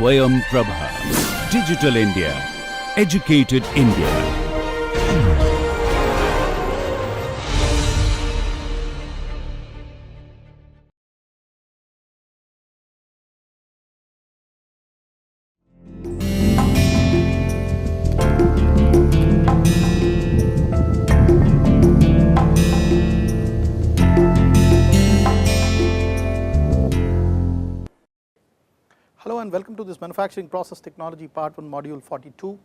SwayamPrabha. Digital India. Educated India. Hello and welcome to this manufacturing process technology part 1 module 42.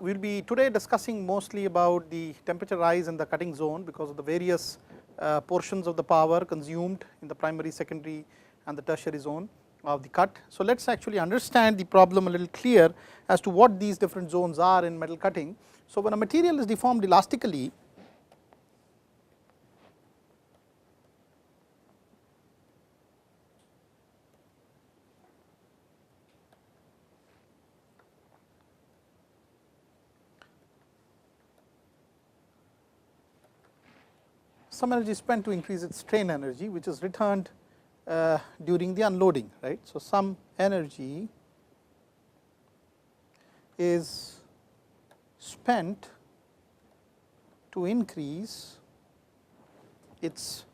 We will be today discussing mostly about the temperature rise in the cutting zone because of the various portions of the power consumed in the primary, secondary and the tertiary zone of the cut. So let us actually understand the problem a little clear as to what these different zones are in metal cutting. So when a material is deformed elastically, some energy is spent to increase its strain energy, which is returned during the unloading, right. So some energy is spent to increase its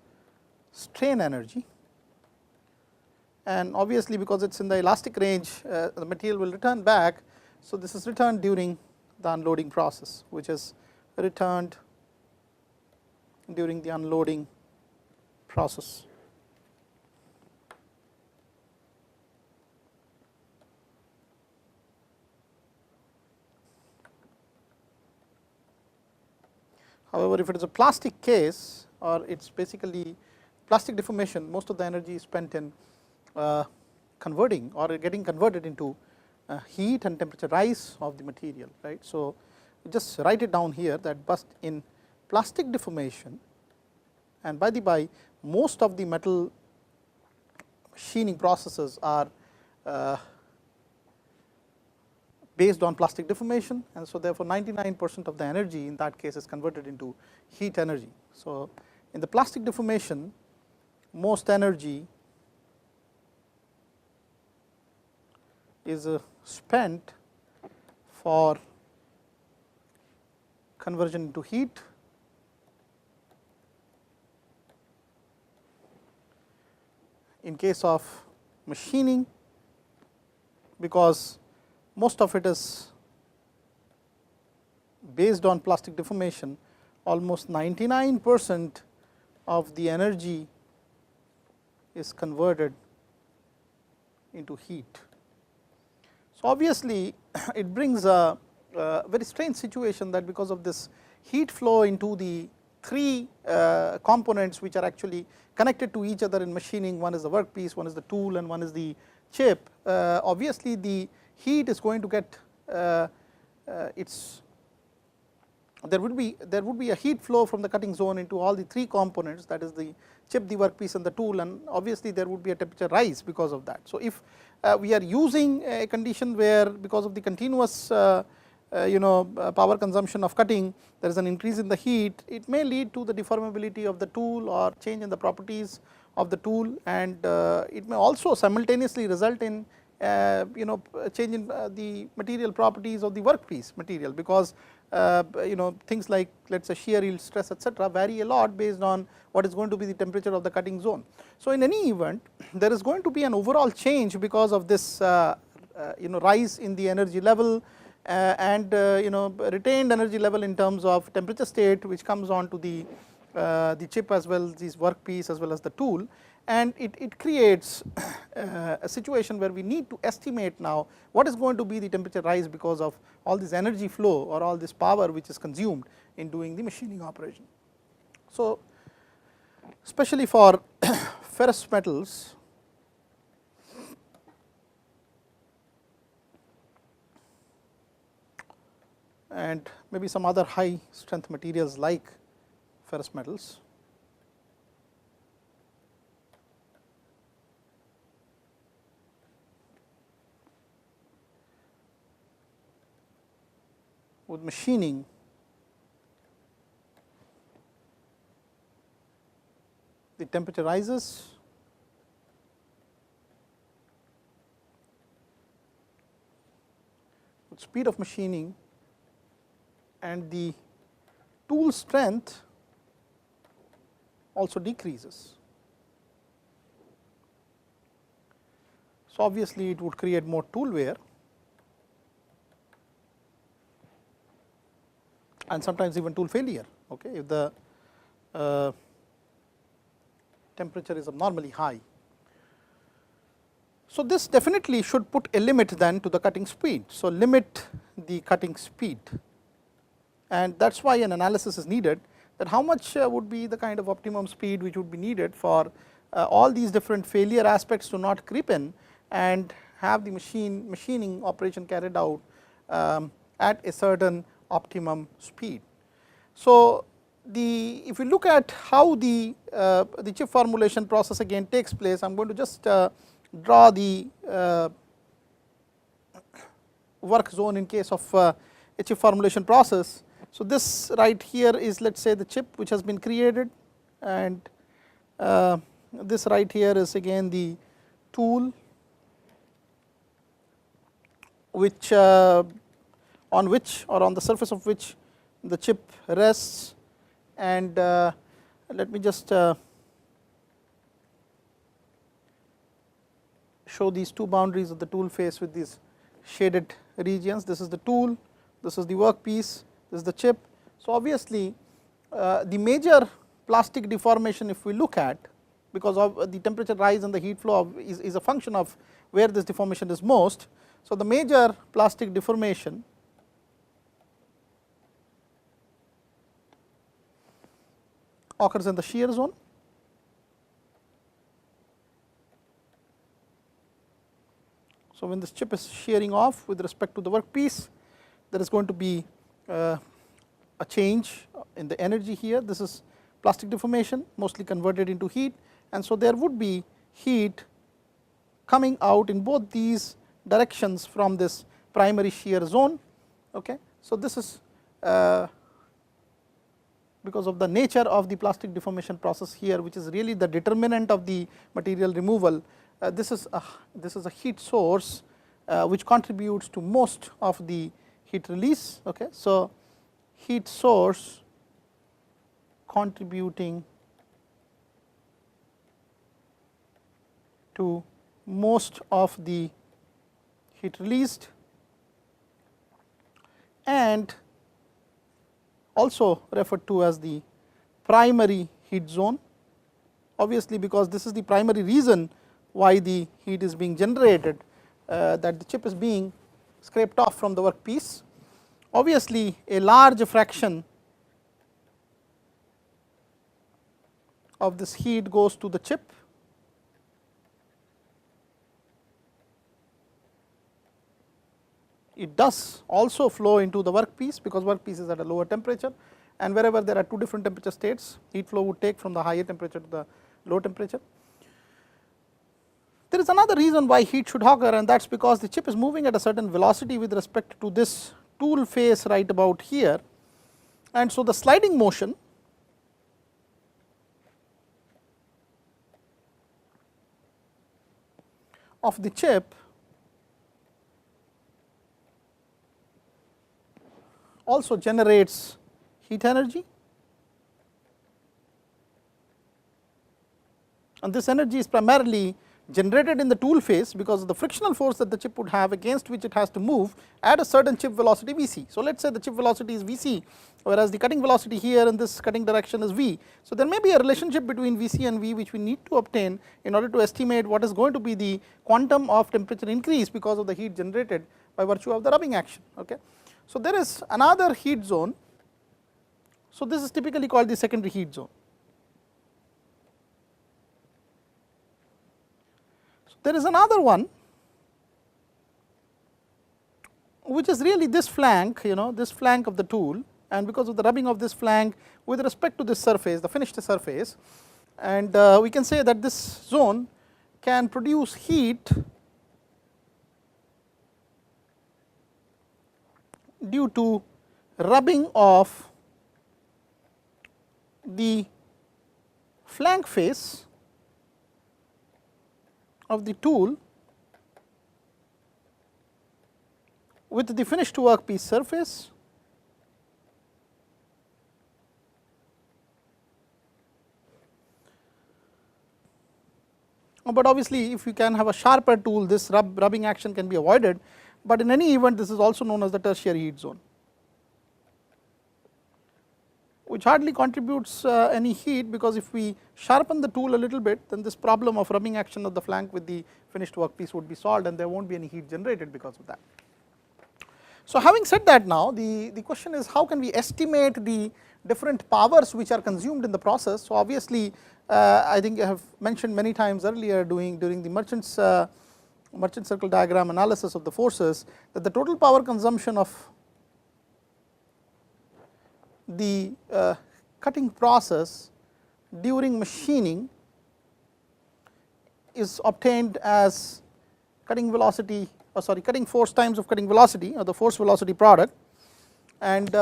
strain energy, and obviously because it is in the elastic range, the material will return back. So this is returned during the unloading process, which is returned during the unloading process. However, if it is a plastic case or it is basically plastic deformation, most of the energy is spent in converting or getting converted into heat and temperature rise of the material, right. So just write it down here that but in plastic deformation, and by the by most of the metal machining processes are based on plastic deformation, and so therefore 99% of the energy in that case is converted into heat energy. So in the plastic deformation, most energy is spent for conversion into heat, in case of machining, because most of it is based on plastic deformation, almost 99% of the energy is converted into heat. So obviously it brings a very strange situation that because of this heat flow into the three components which are actually connected to each other in machining, one is the workpiece, one is the tool and one is the chip, obviously the heat is going to get there would be a heat flow from the cutting zone into all the three components, that is the chip, the workpiece and the tool, and obviously there would be a temperature rise because of that. So if we are using a condition where because of the continuous power consumption of cutting there is an increase in the heat, it may lead to the deformability of the tool or change in the properties of the tool, and it may also simultaneously result in change in the material properties of the workpiece material, because things like let us say shear, yield stress etc. vary a lot based on what is going to be the temperature of the cutting zone. So in any event there is going to be an overall change because of this rise in the energy level and retained energy level in terms of temperature state, which comes on to the chip as well as this workpiece as well as the tool, and it creates a situation where we need to estimate now what is going to be the temperature rise because of all this energy flow or all this power which is consumed in doing the machining operation. So especially for ferrous metals, and maybe some other high strength materials like ferrous metals, with machining the temperature rises speed of machining and the tool strength also decreases. So, obviously, it would create more tool wear and sometimes even tool failure, okay, if the temperature is abnormally high. So, this definitely should put a limit then to the cutting speed. So, limit the cutting speed, and that is why an analysis is needed, that how much would be the kind of optimum speed which would be needed for all these different failure aspects to not creep in and have the machining operation carried out at a certain optimum speed. So, if you look at how the chip formulation process again takes place, I am going to just draw the work zone in case of a chip formulation process. So, this right here is, let us say, the chip which has been created, and this right here is again the tool which on which or on the surface of which the chip rests, and let me just show these two boundaries of the tool face with these shaded regions. This is the tool, this is the workpiece, this is the chip. So, obviously, the major plastic deformation, if we look at, because of the temperature rise and the heat flow is a function of where this deformation is most. So, the major plastic deformation occurs in the shear zone. So, when this chip is shearing off with respect to the workpiece, there is going to be a change in the energy here. This is plastic deformation mostly converted into heat, and so there would be heat coming out in both these directions from this primary shear zone. Okay. So, this is because of the nature of the plastic deformation process here, which is really the determinant of the material removal. This is a heat source which contributes to most of the heat release. Okay. So, heat source contributing to most of the heat released, and also referred to as the primary heat zone, obviously because this is the primary reason why the heat is being generated, that the chip is being scraped off from the workpiece. Obviously, a large fraction of this heat goes to the chip. It does also flow into the workpiece, because workpiece is at a lower temperature, and wherever there are two different temperature states, heat flow would take from the higher temperature to the low temperature. There is another reason why heat should occur, and that is because the chip is moving at a certain velocity with respect to this tool face right about here, and so the sliding motion of the chip also generates heat energy, and this energy is primarily generated in the tool face because of the frictional force that the chip would have against which it has to move at a certain chip velocity Vc. So, let us say the chip velocity is Vc, whereas the cutting velocity here in this cutting direction is V. So, there may be a relationship between Vc and V which we need to obtain in order to estimate what is going to be the quantum of temperature increase because of the heat generated by virtue of the rubbing action. Okay. So, there is another heat zone. So, this is typically called the secondary heat zone. So, there is another one which is really this flank, this flank of the tool, and because of the rubbing of this flank with respect to this surface, the finished surface, and we can say that this zone can produce heat due to rubbing of the flank face of the tool with the finished workpiece surface but obviously if you can have a sharper tool, this rubbing action can be avoided, but in any event this is also known as the tertiary heat zone, which hardly contributes any heat, because if we sharpen the tool a little bit, then this problem of rubbing action of the flank with the finished workpiece would be solved and there will not be any heat generated because of that. So having said that, now the question is, how can we estimate the different powers which are consumed in the process. So obviously I think I have mentioned many times earlier during the merchant circle diagram analysis of the forces, that the total power consumption of the cutting process during machining is obtained as cutting velocity, cutting force times of cutting velocity, or the force velocity product, and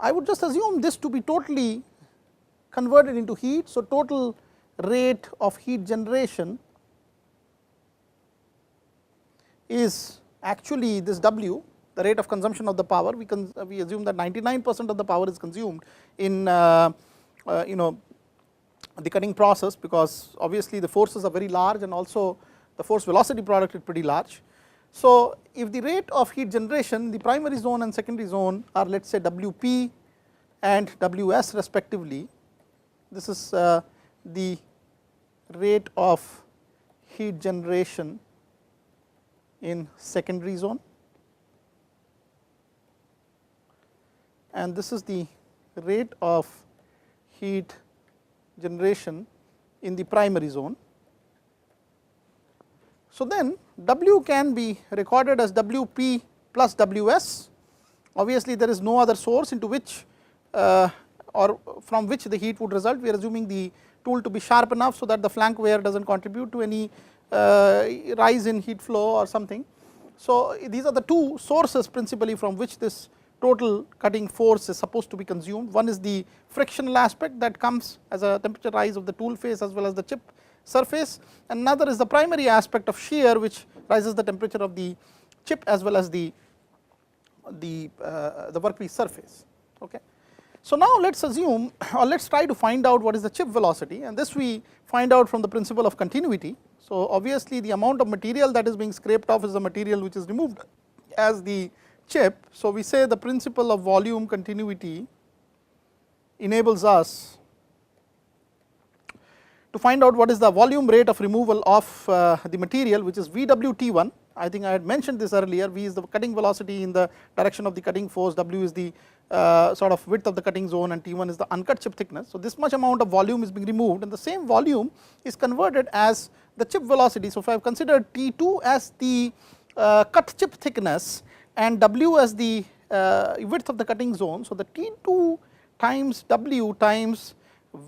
I would just assume this to be totally converted into heat. So total rate of heat generation is actually this W, the rate of consumption of the power. We assume that 99% of the power is consumed in the cutting process, because obviously the forces are very large and also the force velocity product is pretty large. So if the rate of heat generation, the primary zone and secondary zone are, let us say, Wp and Ws respectively, this is the rate of heat generation in secondary zone, and this is the rate of heat generation in the primary zone. So then W can be recorded as Wp plus Ws. Obviously there is no other source into which or from which the heat would result. We are assuming the tool to be sharp enough so that the flank wear does not contribute to any rise in heat flow or something. So these are the two sources principally from which this total cutting force is supposed to be consumed. One is the frictional aspect that comes as a temperature rise of the tool face as well as the chip surface, and another is the primary aspect of shear, which rises the temperature of the chip as well as the workpiece surface. Okay. So now let us assume, or let us try to find out what is the chip velocity, and this we find out from the principle of continuity. So obviously the amount of material that is being scraped off is the material which is removed as the chip. So we say the principle of volume continuity enables us to find out what is the volume rate of removal of the material, which is VWT1. I think I had mentioned this earlier. V is the cutting velocity in the direction of the cutting force, W is the sort of width of the cutting zone, and T1 is the uncut chip thickness. So this much amount of volume is being removed, and the same volume is converted as the chip velocity. So if I have considered T2 as the cut chip thickness and W as the width of the cutting zone, so the T2 times W times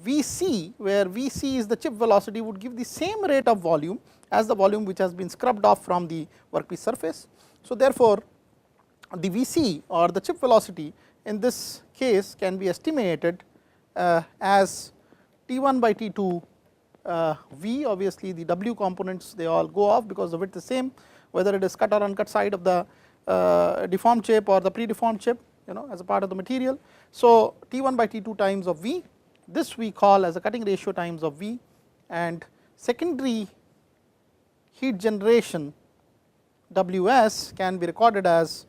Vc, where Vc is the chip velocity, would give the same rate of volume as the volume which has been scrubbed off from the workpiece surface. So therefore the Vc, or the chip velocity, in this case can be estimated as T1 by T2 V. Obviously the W components, they all go off because the width is same, whether it is cut or uncut side of the deformed chip or the pre-deformed chip, as a part of the material. So T1 by T2 times of V, this we call as a cutting ratio times of V, and secondary heat generation Ws can be recorded as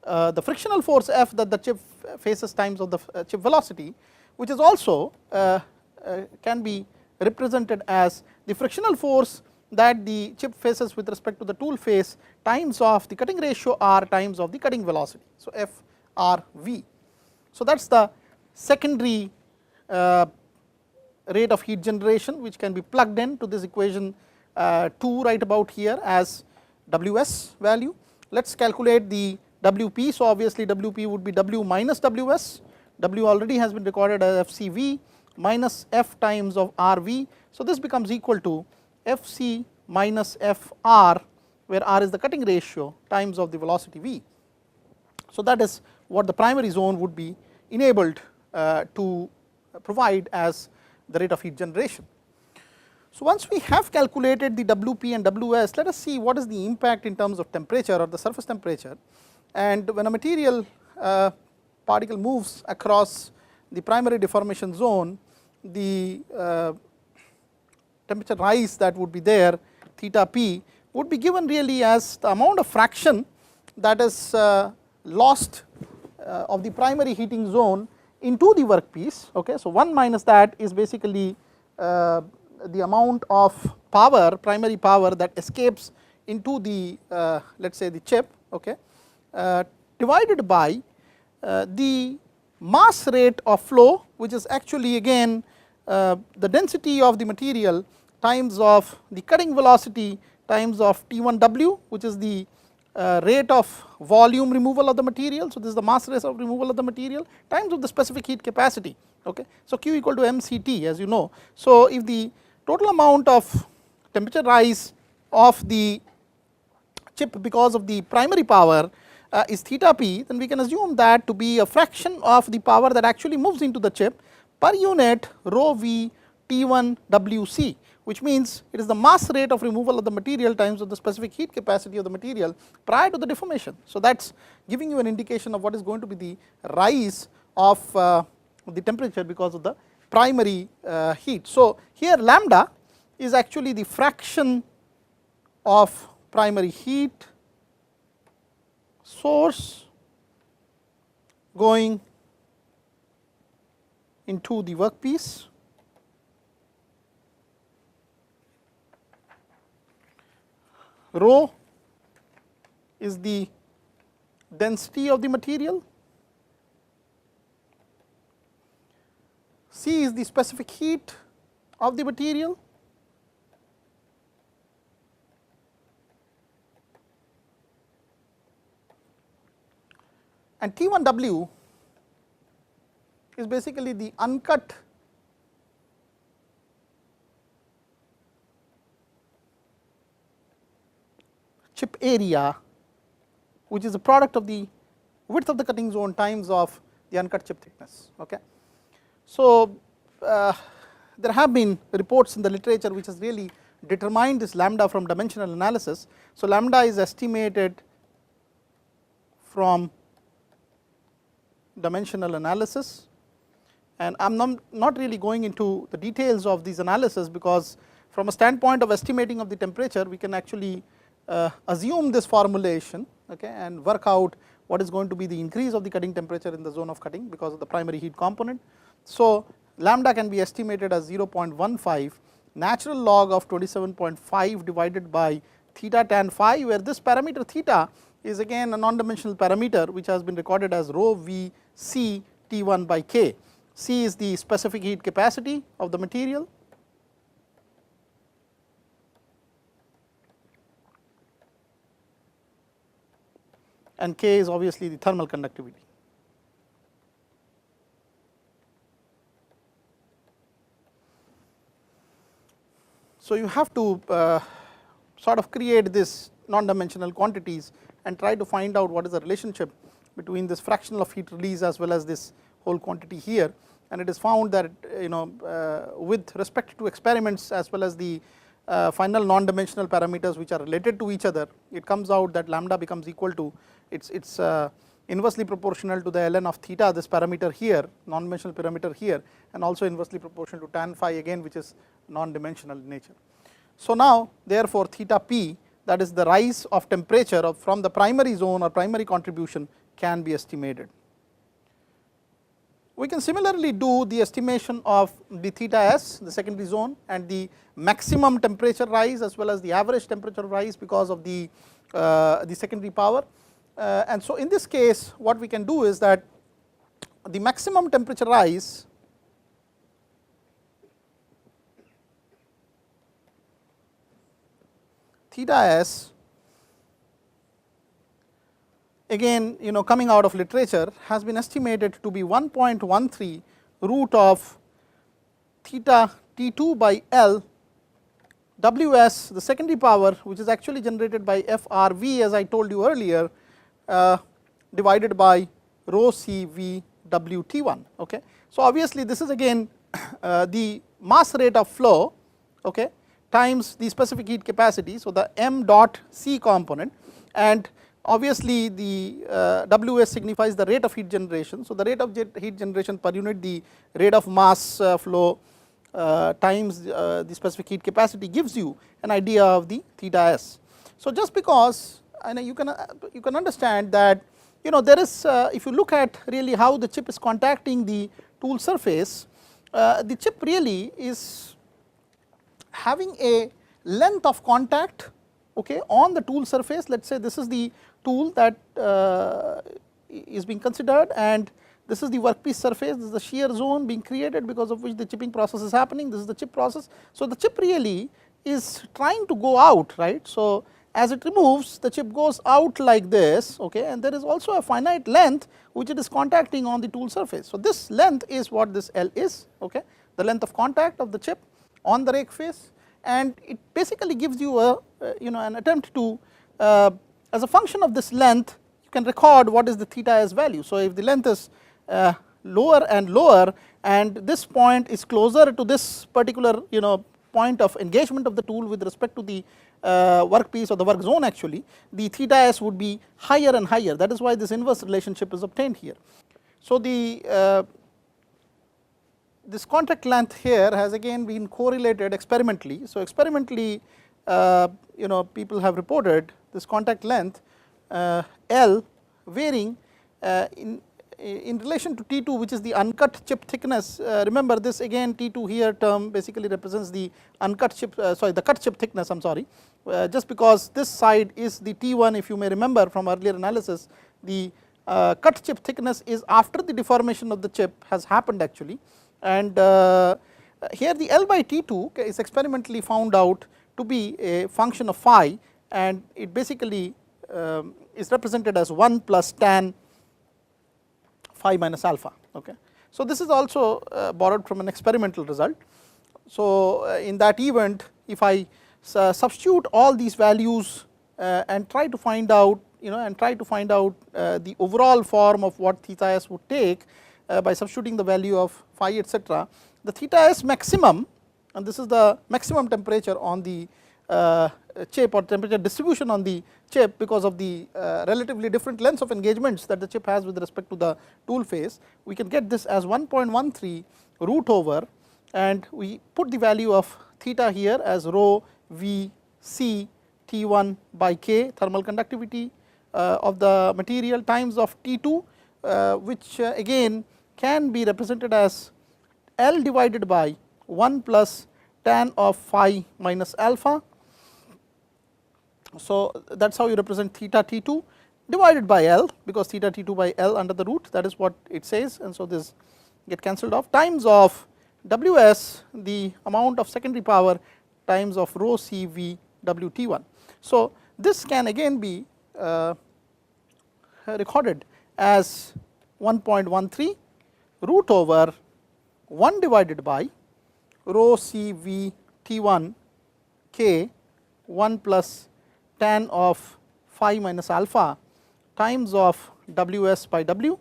the frictional force F that the chip faces times of the chip velocity, which is also can be represented as the frictional force that the chip faces with respect to the tool face times of the cutting ratio R times of the cutting velocity. So F R V. So that is the secondary rate of heat generation, which can be plugged in to this equation 2 right about here as Ws value. Let us calculate the Wp. So obviously Wp would be W minus Ws. W already has been recorded as FCV minus F times of Rv. So this becomes equal to Fc minus Fr, where R is the cutting ratio, times of the velocity V. So that is what the primary zone would be enabled to provide as the rate of heat generation. So once we have calculated the Wp and Ws, let us see what is the impact in terms of temperature or the surface temperature. And when a material particle moves across the primary deformation zone, the temperature rise that would be there, theta p, would be given really as the amount of fraction that is lost of the primary heating zone into the workpiece. Okay, so 1 minus that is basically the amount of power, primary power, that escapes into the let us say the chip, okay, divided by the mass rate of flow, which is actually again the density of the material times of the cutting velocity times of T1W, which is the rate of volume removal of the material. So this is the mass rate of removal of the material times of the specific heat capacity. Okay, so Q equal to mCt, as you know. So if the total amount of temperature rise of the chip because of the primary power is theta p, then we can assume that to be a fraction of the power that actually moves into the chip per unit rho v T1 Wc, which means it is the mass rate of removal of the material times of the specific heat capacity of the material prior to the deformation. So that is giving you an indication of what is going to be the rise of the temperature because of the primary heat. So here lambda is actually the fraction of primary heat source going into the workpiece, rho is the density of the material, C is the specific heat of the material, and T1W is basically the uncut chip area, which is a product of the width of the cutting zone times of the uncut chip thickness. Okay. So there have been reports in the literature which has really determined this lambda from dimensional analysis. So lambda is estimated from dimensional analysis, and I am not really going into the details of these analysis, because from a standpoint of estimating of the temperature we can actually assume this formulation, okay, and work out what is going to be the increase of the cutting temperature in the zone of cutting because of the primary heat component. So lambda can be estimated as 0.15 natural log of 27.5 divided by theta tan phi, where this parameter theta is again a non-dimensional parameter which has been recorded as rho v c T1 by k. C is the specific heat capacity of the material, and K is obviously the thermal conductivity. So you have to sort of create this non-dimensional quantities and try to find out what is the relationship between this fractional of heat release as well as this whole quantity here, and it is found that with respect to experiments as well as the final non-dimensional parameters which are related to each other, it comes out that lambda becomes equal to, it's inversely proportional to the ln of theta, this parameter here, non-dimensional parameter here, and also inversely proportional to tan phi again, which is non-dimensional in nature. So now therefore theta p, that is the rise of temperature from the primary zone or primary contribution, can be estimated. We can similarly do the estimation of the theta s, the secondary zone, and the maximum temperature rise as well as the average temperature rise because of the secondary power. And so in this case what we can do is that the maximum temperature rise theta s, again coming out of literature, has been estimated to be 1.13 root of theta T2 by L Ws, the secondary power, which is actually generated by FRV, as I told you earlier, divided by rho CV WT1. Okay. So obviously this is again the mass rate of flow, okay, times the specific heat capacity, so the m dot c component, and obviously the Ws signifies the rate of heat generation. So the rate of heat generation per unit, the rate of mass flow times the specific heat capacity gives you an idea of the theta s. So just because, and you can understand that there is, if you look at really how the chip is contacting the tool surface, the chip really is having a length of contact, okay, on the tool surface. Let us say this is the tool that is being considered, and this is the workpiece surface, this is the shear zone being created because of which the chipping process is happening, this is the chip process. So the chip really is trying to go out, right. So as it removes, the chip goes out like this, okay, and there is also a finite length which it is contacting on the tool surface. So this length is what this L is, okay, the length of contact of the chip on the rake face, and it basically gives you a an attempt to as a function of this length you can record what is the theta s value. So if the length is lower and lower, and this point is closer to this particular point of engagement of the tool with respect to the workpiece or the work zone, actually the theta s would be higher and higher. That is why this inverse relationship is obtained here. So the this contact length here has again been correlated experimentally. So experimentally people have reported this contact length L varying in relation to T2, which is the uncut chip thickness. Remember this again, T2 here term basically represents the uncut chip, the cut chip thickness, I am sorry, just because this side is the T1. If you may remember from earlier analysis, the cut chip thickness is after the deformation of the chip has happened actually, and here the L by T2 is experimentally found out to be a function of phi, and it basically is represented as 1 plus tan phi minus alpha, okay. So this is also borrowed from an experimental result. So in that event, if I substitute all these values and try to find out the overall form of what theta s would take by substituting the value of phi etc., the theta s maximum, and this is the maximum temperature on the chip or temperature distribution on the chip because of the relatively different lengths of engagements that the chip has with respect to the tool face, we can get this as 1.13 root over, and we put the value of theta here as rho v c T1 by K, thermal conductivity of the material, times of T2, which again can be represented as L divided by 1 plus tan of phi minus alpha. So that is how you represent theta T2 divided by L, because theta T2 by L under the root, that is what it says, and so this get cancelled off, times of Ws, the amount of secondary power, times of rho CV WT1. So this can again be recorded as 1.13 root over 1 divided by rho CV T1 K 1 plus tan of phi minus alpha times of Ws by W,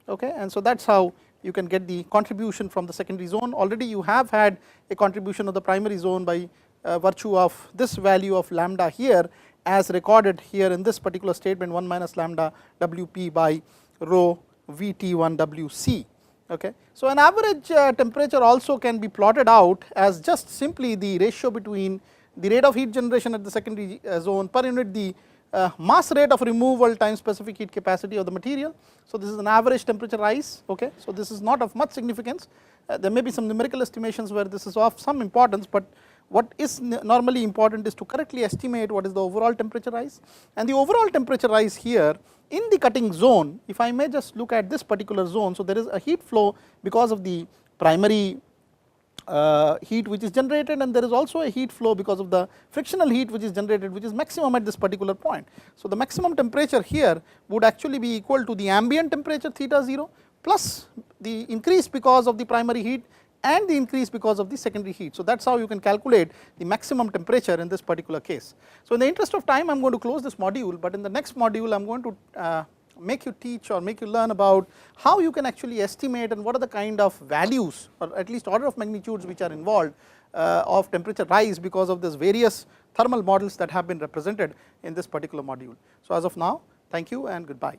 okay, and so that is how you can get the contribution from the secondary zone. Already you have had a contribution of the primary zone by virtue of this value of lambda here as recorded here in this particular statement, 1 minus lambda Wp by rho Vt1 Wc, okay. So an average temperature also can be plotted out as just simply the ratio between the rate of heat generation at the secondary zone per unit the mass rate of removal times specific heat capacity of the material. So this is an average temperature rise, okay. So this is not of much significance, there may be some numerical estimations where this is of some importance, but what is normally important is to correctly estimate what is the overall temperature rise, and the overall temperature rise here in the cutting zone, if I may just look at this particular zone. So there is a heat flow because of the primary heat which is generated, and there is also a heat flow because of the frictional heat which is generated, which is maximum at this particular point. So the maximum temperature here would actually be equal to the ambient temperature theta 0 plus the increase because of the primary heat and the increase because of the secondary heat. So that is how you can calculate the maximum temperature in this particular case. So in the interest of time I am going to close this module, but in the next module I am going to make you teach or make you learn about how you can actually estimate and what are the kind of values or at least order of magnitudes which are involved of temperature rise because of this various thermal models that have been represented in this particular module. So as of now, thank you and goodbye.